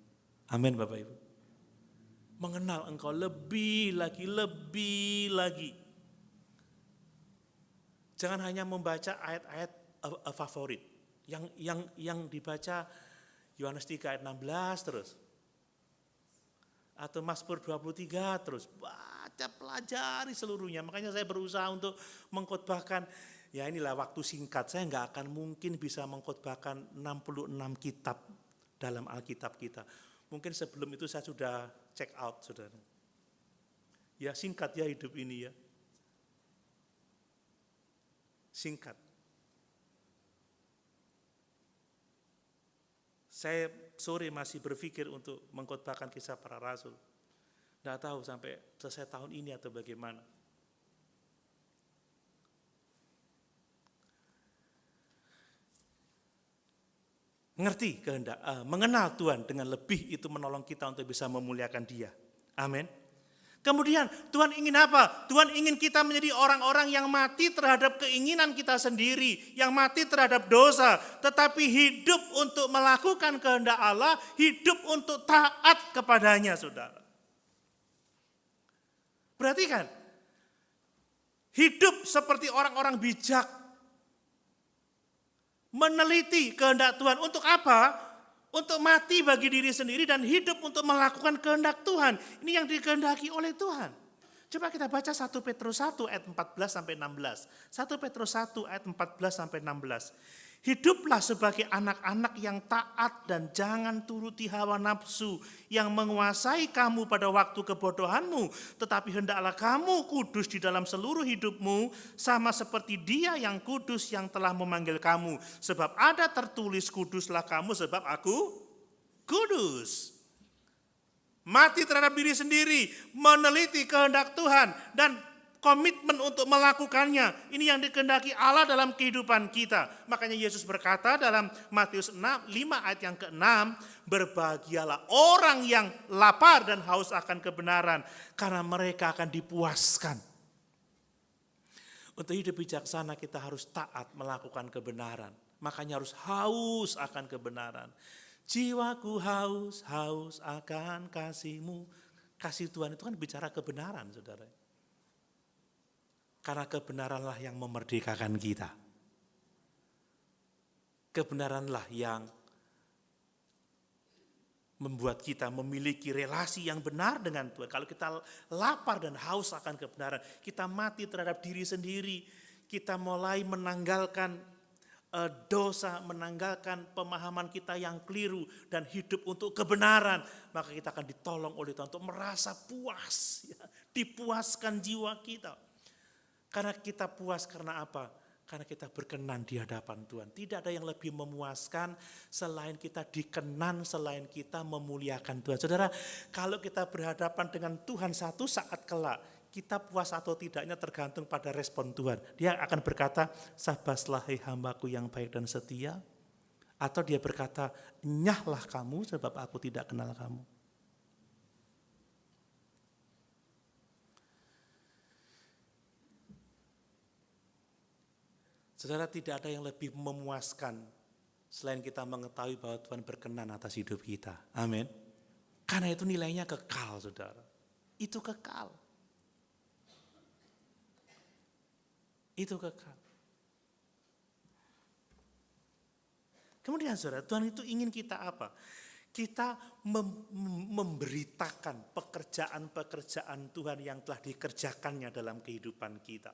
Amin Bapak Ibu. Mengenal Engkau lebih lagi. Jangan hanya membaca ayat-ayat favorit. Yang dibaca Yohanes 3 ayat 16 terus. Atau Mazmur 23 terus. Baca, pelajari seluruhnya. Makanya saya berusaha untuk mengkhotbahkan, ya inilah waktu singkat. Saya nggak akan mungkin bisa mengkhotbahkan 66 kitab dalam Alkitab kita. Mungkin sebelum itu saya sudah check out, saudara. Ya singkat ya hidup ini ya. Singkat. Saya sore masih berpikir untuk mengkhotbahkan kisah para rasul. Tidak tahu sampai selesai tahun ini atau bagaimana. Ngerti kehendak, mengenal Tuhan dengan lebih itu menolong kita untuk bisa memuliakan Dia. Amin. Kemudian Tuhan ingin apa? Tuhan ingin kita menjadi orang-orang yang mati terhadap keinginan kita sendiri, yang mati terhadap dosa, tetapi hidup untuk melakukan kehendak Allah, hidup untuk taat kepadanya, saudara. Perhatikan, hidup seperti orang-orang bijak, meneliti kehendak Tuhan. Untuk apa? Untuk mati bagi diri sendiri dan hidup untuk melakukan kehendak Tuhan. Ini yang dikehendaki oleh Tuhan. Coba kita baca 1 Petrus 1 ayat 14 sampai 16. 1 Petrus 1 ayat 14 sampai 16. Hiduplah sebagai anak-anak yang taat dan jangan turuti hawa nafsu yang menguasai kamu pada waktu kebodohanmu. Tetapi hendaklah kamu kudus di dalam seluruh hidupmu sama seperti Dia yang kudus yang telah memanggil kamu. Sebab ada tertulis kuduslah kamu sebab aku kudus. Mati terhadap diri sendiri, meneliti kehendak Tuhan dan komitmen untuk melakukannya. Ini yang dikehendaki Allah dalam kehidupan kita. Makanya Yesus berkata dalam Matius 5 ayat yang ke-6, berbahagialah orang yang lapar dan haus akan kebenaran, karena mereka akan dipuaskan. Untuk hidup bijaksana kita harus taat melakukan kebenaran. Makanya harus haus akan kebenaran. Jiwaku haus akan kasih-Mu. Kasih Tuhan itu kan bicara kebenaran, saudara. Karena kebenaranlah yang memerdekakan kita. Kebenaranlah yang membuat kita memiliki relasi yang benar dengan Tuhan. Kalau kita lapar dan haus akan kebenaran, kita mati terhadap diri sendiri, kita mulai menanggalkan dosa, menanggalkan pemahaman kita yang keliru dan hidup untuk kebenaran, maka kita akan ditolong oleh Tuhan untuk merasa puas, ya, dipuaskan jiwa kita. Karena kita puas karena apa? Karena kita berkenan di hadapan Tuhan. Tidak ada yang lebih memuaskan selain kita dikenan, selain kita memuliakan Tuhan. Saudara, kalau kita berhadapan dengan Tuhan satu saat kelak, kita puas atau tidaknya tergantung pada respon Tuhan. Dia akan berkata, sabaslah hai hambaku yang baik dan setia. Atau dia berkata, nyahlah kamu sebab aku tidak kenal kamu. Saudara, tidak ada yang lebih memuaskan selain kita mengetahui bahwa Tuhan berkenan atas hidup kita. Amin. Karena itu nilainya kekal, saudara. Itu kekal. Itu kekal. Kemudian saudara, Tuhan itu ingin kita apa? Kita memberitakan pekerjaan-pekerjaan Tuhan yang telah dikerjakannya dalam kehidupan kita.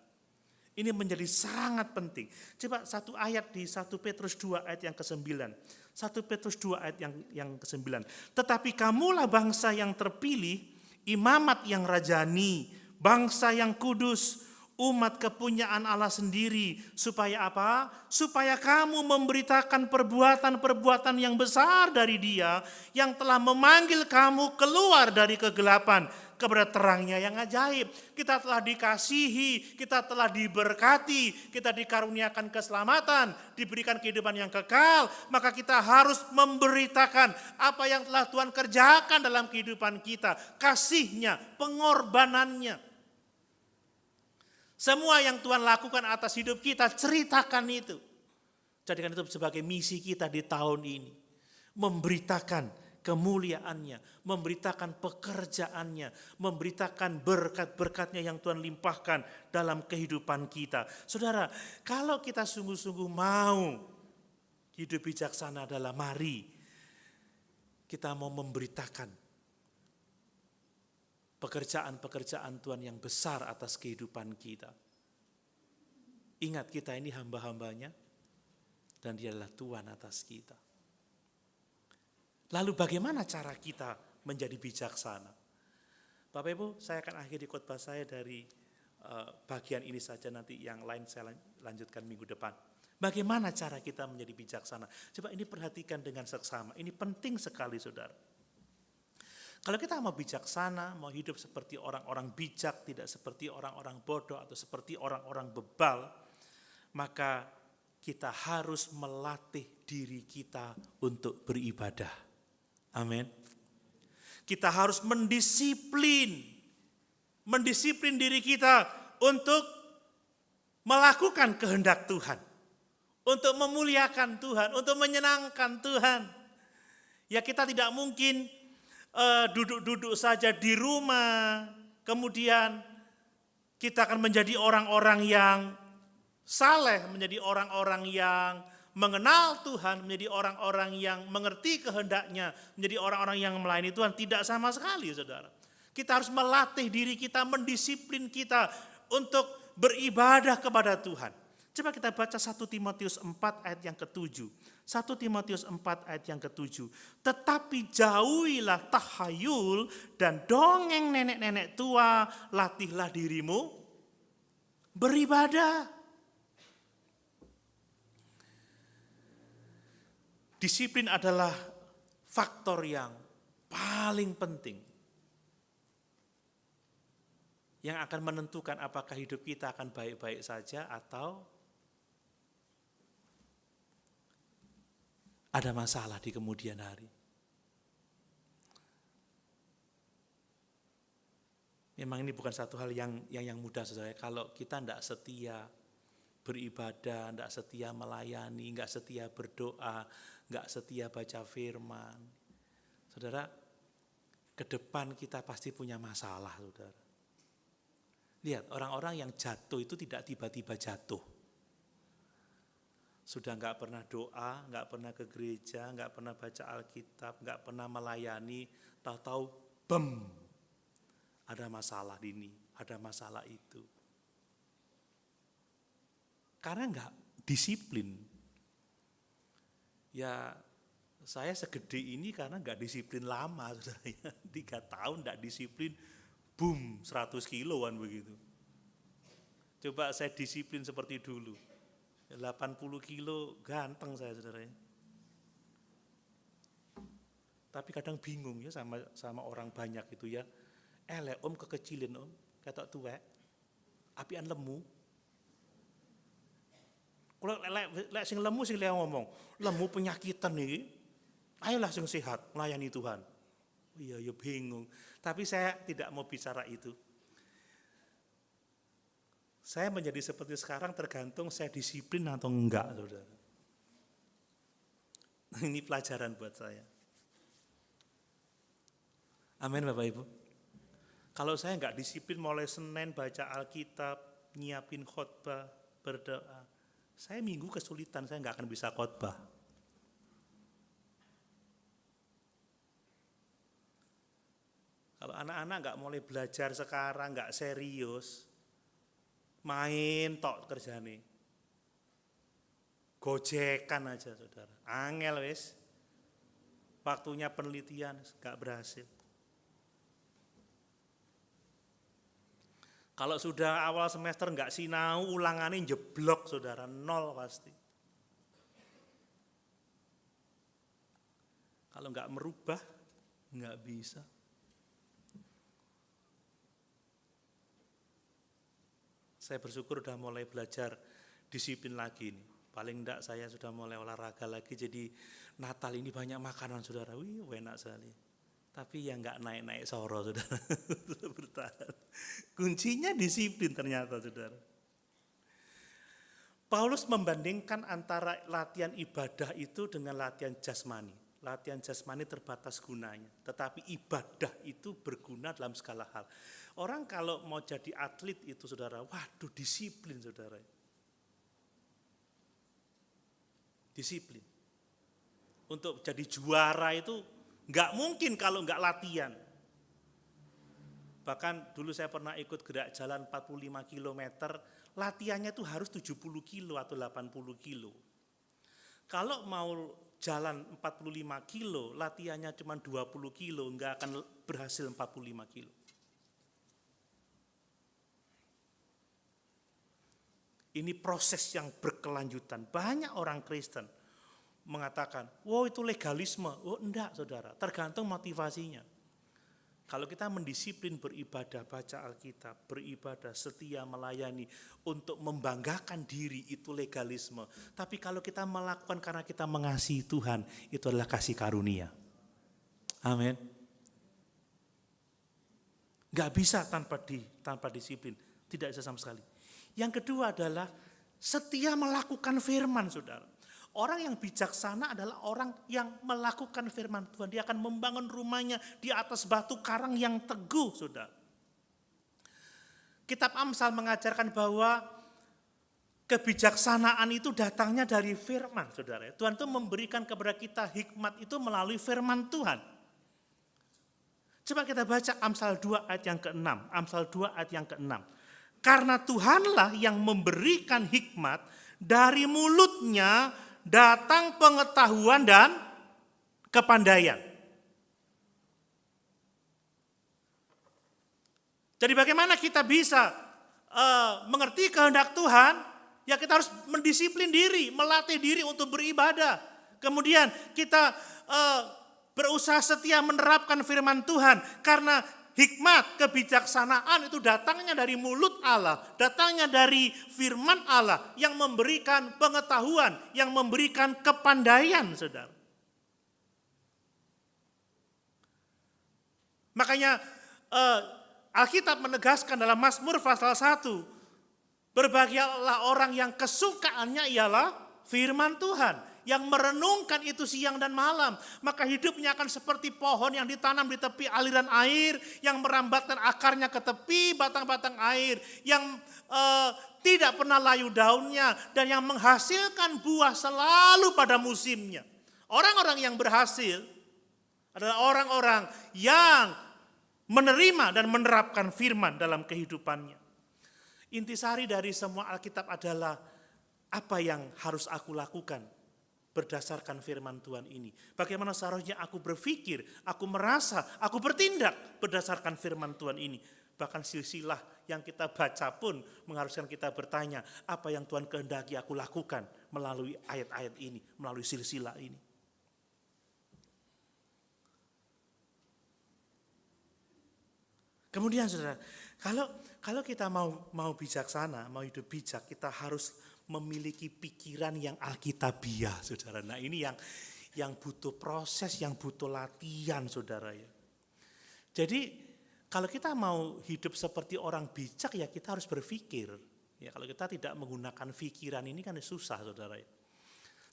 Ini menjadi sangat penting. Coba satu ayat di 1 Petrus 2 ayat yang ke-9. 1 Petrus 2 ayat yang ke-9. Tetapi kamulah bangsa yang terpilih, imamat yang rajani, bangsa yang kudus, umat kepunyaan Allah sendiri. Supaya apa? Supaya kamu memberitakan perbuatan-perbuatan yang besar dari Dia yang telah memanggil kamu keluar dari kegelapan kepada terangnya yang ajaib. Kita telah dikasihi, kita telah diberkati, kita dikaruniakan keselamatan, diberikan kehidupan yang kekal. Maka kita harus memberitakan apa yang telah Tuhan kerjakan dalam kehidupan kita. Kasih-Nya, pengorbanannya. Semua yang Tuhan lakukan atas hidup kita, ceritakan itu. Jadikan itu sebagai misi kita di tahun ini. Memberitakan kemuliaannya, memberitakan pekerjaannya, memberitakan berkat-berkatnya yang Tuhan limpahkan dalam kehidupan kita. Saudara, kalau kita sungguh-sungguh mau hidup bijaksana adalah mari kita mau memberitakan pekerjaan-pekerjaan Tuhan yang besar atas kehidupan kita. Ingat, kita ini hamba-hambanya dan Dia adalah Tuhan atas kita. Lalu bagaimana cara kita menjadi bijaksana? Bapak Ibu, saya akan akhiri khotbah saya dari bagian ini saja, nanti yang lain saya lanjutkan minggu depan. Bagaimana cara kita menjadi bijaksana? Coba ini perhatikan dengan seksama, ini penting sekali saudara. Kalau kita mau bijaksana, mau hidup seperti orang-orang bijak, tidak seperti orang-orang bodoh atau seperti orang-orang bebal, maka kita harus melatih diri kita untuk beribadah. Amin. Kita harus mendisiplin diri kita untuk melakukan kehendak Tuhan, untuk memuliakan Tuhan, untuk menyenangkan Tuhan. Ya, kita tidak mungkin duduk-duduk saja di rumah, kemudian kita akan menjadi orang-orang yang saleh, menjadi orang-orang yang mengenal Tuhan, menjadi orang-orang yang mengerti kehendak-Nya, menjadi orang-orang yang melayani Tuhan. Tidak sama sekali, saudara. Kita harus melatih diri kita, mendisiplin kita untuk beribadah kepada Tuhan. Coba kita baca 1 Timotius 4 ayat yang ke-7. 1 Timotius 4 ayat yang ke-7. Tetapi jauhilah tahayul dan dongeng nenek-nenek tua, latihlah dirimu beribadah. Disiplin adalah faktor yang paling penting yang akan menentukan apakah hidup kita akan baik-baik saja atau ada masalah di kemudian hari. Memang ini bukan satu hal yang mudah, saudara. Kalau kita tidak setia beribadah, tidak setia melayani, tidak setia berdoa, tidak setia baca firman, saudara, ke depan kita pasti punya masalah, saudara. Lihat, orang-orang yang jatuh itu tidak tiba-tiba jatuh. Sudah nggak pernah doa, nggak pernah ke gereja, nggak pernah baca Alkitab, nggak pernah melayani, tahu-tahu bem, ada masalah ini, ada masalah itu. Karena nggak disiplin. Ya, saya segede ini karena nggak disiplin lama, saudara. 3 tahun nggak disiplin, boom, 100 kiloan begitu. Coba saya disiplin seperti dulu. 80 kilo ganteng saya, saudara. Tapi kadang bingung ya sama orang banyak itu ya. Om kekecilin om, ketok tuwek, apian lemu. Kalau lek sing lemu sing dia ngomong, lemu penyakitan nih. Ayolah sing sehat, melayani Tuhan. Iya, ya bingung. Tapi saya tidak mau bicara itu. Saya menjadi seperti sekarang tergantung saya disiplin atau enggak, saudara. Ini pelajaran buat saya. Amin, Bapak Ibu. Kalau saya enggak disiplin mulai Senin baca Alkitab, nyiapin khotbah, berdoa, saya Minggu kesulitan, saya enggak akan bisa khotbah. Kalau anak-anak nggak mulai belajar sekarang, nggak serius, main tok kerjane. Gojekan aja saudara, angel wis. Waktunya penelitian nggak berhasil. Kalau sudah awal semester nggak sinau, ulangannya jeblok saudara, 0 pasti. Kalau nggak merubah, nggak bisa. Saya bersyukur udah mulai belajar disiplin lagi nih. Paling enggak saya sudah mulai olahraga lagi, jadi Natal ini banyak makanan saudara. Wih, enak sekali. Tapi yang enggak naik-naik soro saudara. Bertahan. Kuncinya disiplin ternyata saudara. Paulus membandingkan antara latihan ibadah itu dengan latihan jasmani. Latihan jasmani terbatas gunanya, tetapi ibadah itu berguna dalam segala hal. Orang kalau mau jadi atlet itu saudara, waduh disiplin saudara. Disiplin. Untuk jadi juara itu nggak mungkin kalau nggak latihan. Bahkan dulu saya pernah ikut gerak jalan 45 km, latihannya itu harus 70 kilo atau 80 kilo. Kalau mau jalan 45 kilo, latihannya cuma 20 kilo, nggak akan berhasil 45 kilo. Ini proses yang berkelanjutan. Banyak orang Kristen mengatakan, wow itu legalisme. Oh enggak saudara, tergantung motivasinya. Kalau kita mendisiplin beribadah, baca Alkitab, beribadah, setia melayani, untuk membanggakan diri itu legalisme. Tapi kalau kita melakukan karena kita mengasihi Tuhan, itu adalah kasih karunia. Amin. Gak bisa tanpa disiplin, tidak bisa sama sekali. Yang kedua adalah setia melakukan firman, saudara. Orang yang bijaksana adalah orang yang melakukan firman Tuhan. Dia akan membangun rumahnya di atas batu karang yang teguh, saudara. Kitab Amsal mengajarkan bahwa kebijaksanaan itu datangnya dari firman, saudara. Tuhan itu memberikan kepada kita hikmat itu melalui firman Tuhan. Coba kita baca Amsal 2 ayat yang ke-6. Amsal 2 ayat yang ke-6. Karena Tuhanlah yang memberikan hikmat, dari mulutnya datang pengetahuan dan kepandaian. Jadi bagaimana kita bisa mengerti kehendak Tuhan? Ya kita harus mendisiplin diri, melatih diri untuk beribadah. Kemudian kita berusaha setia menerapkan firman Tuhan. Karena hikmat, kebijaksanaan itu datangnya dari mulut Allah, datangnya dari firman Allah yang memberikan pengetahuan, yang memberikan kepandaian, saudara. Makanya Alkitab menegaskan dalam Mazmur pasal 1, berbahagialah orang yang kesukaannya ialah firman Tuhan, yang merenungkan itu siang dan malam, maka hidupnya akan seperti pohon yang ditanam di tepi aliran air, yang merambatkan akarnya ke tepi batang-batang air, yang tidak pernah layu daunnya, dan yang menghasilkan buah selalu pada musimnya. Orang-orang yang berhasil adalah orang-orang yang menerima dan menerapkan firman dalam kehidupannya. Intisari dari semua Alkitab adalah apa yang harus aku lakukan berdasarkan firman Tuhan ini. Bagaimana seharusnya aku berpikir, aku merasa, aku bertindak berdasarkan firman Tuhan ini. Bahkan silsilah yang kita baca pun mengharuskan kita bertanya, apa yang Tuhan kehendaki aku lakukan melalui ayat-ayat ini, melalui silsilah ini. Kemudian saudara, kalau kita mau bijaksana, mau hidup bijak, kita harus memiliki pikiran yang alkitabiah, saudara. Nah ini yang butuh proses, yang butuh latihan, saudara ya. Jadi kalau kita mau hidup seperti orang bijak ya kita harus berpikir. Ya kalau kita tidak menggunakan pikiran ini kan susah, saudara ya.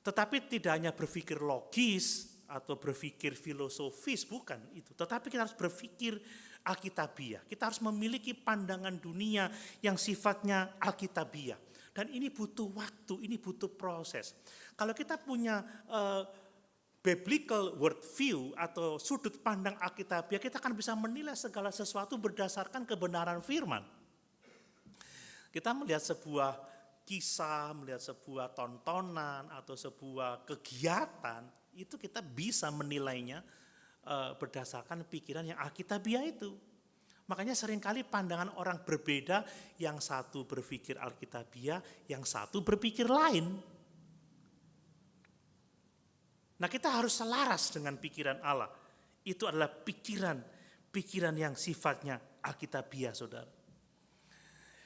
Tetapi tidak hanya berpikir logis atau berpikir filosofis, bukan itu. Tetapi kita harus berpikir alkitabiah. Kita harus memiliki pandangan dunia yang sifatnya alkitabiah. Dan ini butuh waktu, ini butuh proses. Kalau kita punya biblical worldview atau sudut pandang Alkitabiah, kita akan bisa menilai segala sesuatu berdasarkan kebenaran firman. Kita melihat sebuah kisah, melihat sebuah tontonan atau sebuah kegiatan, itu kita bisa menilainya berdasarkan pikiran yang Alkitabiah itu. Makanya seringkali pandangan orang berbeda, yang satu berpikir Alkitabiah, yang satu berpikir lain. Nah, kita harus selaras dengan pikiran Allah. Itu adalah pikiran yang sifatnya Alkitabiah, saudara.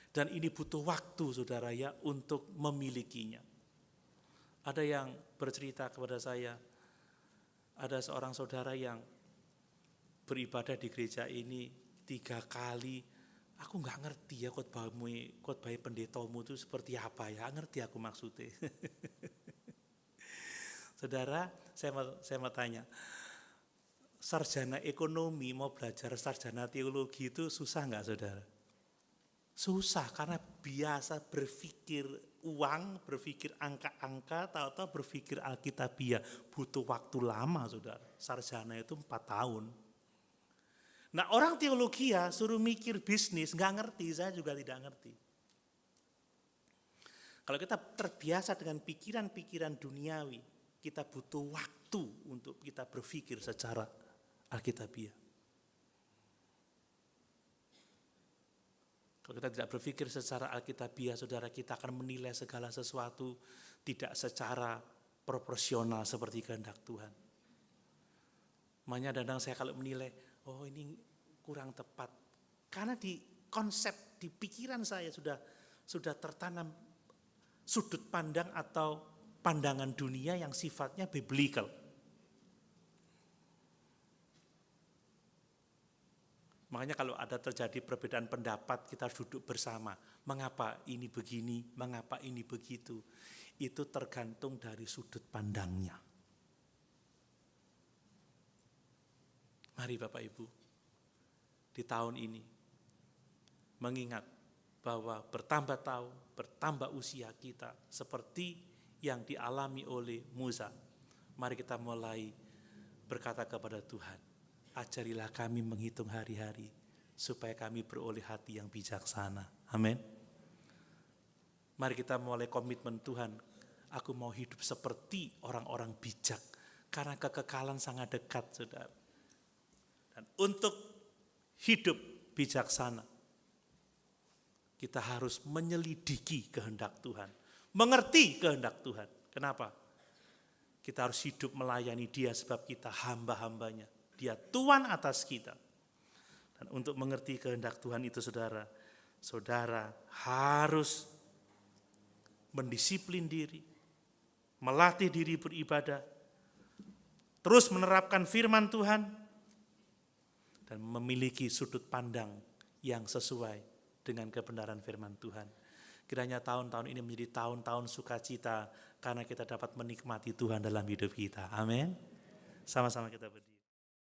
Dan ini butuh waktu, saudara ya, untuk memilikinya. Ada yang bercerita kepada saya, ada seorang saudara yang beribadah di gereja ini 3 kali. Aku nggak ngerti ya khotbah pendetamu itu seperti apa ya, ngerti aku maksudnya. Saudara, saya mau tanya, sarjana ekonomi mau belajar sarjana teologi itu susah nggak, saudara? Susah, karena biasa berpikir uang, berpikir angka-angka, tahu-tahu berpikir Alkitabiah. Butuh waktu lama, saudara. Sarjana itu 4 tahun. Nah, orang teologi ya suruh mikir bisnis, nggak ngerti, saya juga tidak ngerti. Kalau kita terbiasa dengan pikiran-pikiran duniawi, kita butuh waktu untuk kita berpikir secara Alkitabiah. Kalau kita tidak berpikir secara Alkitabiah, saudara, kita akan menilai segala sesuatu tidak secara proporsional seperti kehendak Tuhan. Makanya kadang saya kalau menilai, oh ini kurang tepat. Karena di konsep, di pikiran saya sudah tertanam sudut pandang atau pandangan dunia yang sifatnya biblical. Makanya kalau ada terjadi perbedaan pendapat, kita harus duduk bersama. Mengapa ini begini, mengapa ini begitu. Itu tergantung dari sudut pandangnya. Mari Bapak Ibu, di tahun ini, mengingat bahwa bertambah tahun, bertambah usia kita, seperti yang dialami oleh Musa. Mari kita mulai berkata kepada Tuhan, ajarilah kami menghitung hari-hari, supaya kami beroleh hati yang bijaksana. Amin. Mari kita mulai komitmen Tuhan, aku mau hidup seperti orang-orang bijak, karena kekekalan sangat dekat, saudara. Dan untuk hidup bijaksana, kita harus menyelidiki kehendak Tuhan. Mengerti kehendak Tuhan. Kenapa? Kita harus hidup melayani Dia sebab kita hamba-hambanya. Dia Tuhan atas kita. Dan untuk mengerti kehendak Tuhan itu, saudara harus mendisiplin diri, melatih diri beribadah, terus menerapkan firman Tuhan, dan memiliki sudut pandang yang sesuai dengan kebenaran firman Tuhan. Kiranya tahun-tahun ini menjadi tahun-tahun sukacita karena kita dapat menikmati Tuhan dalam hidup kita. Amin. Sama-sama kita berdiri.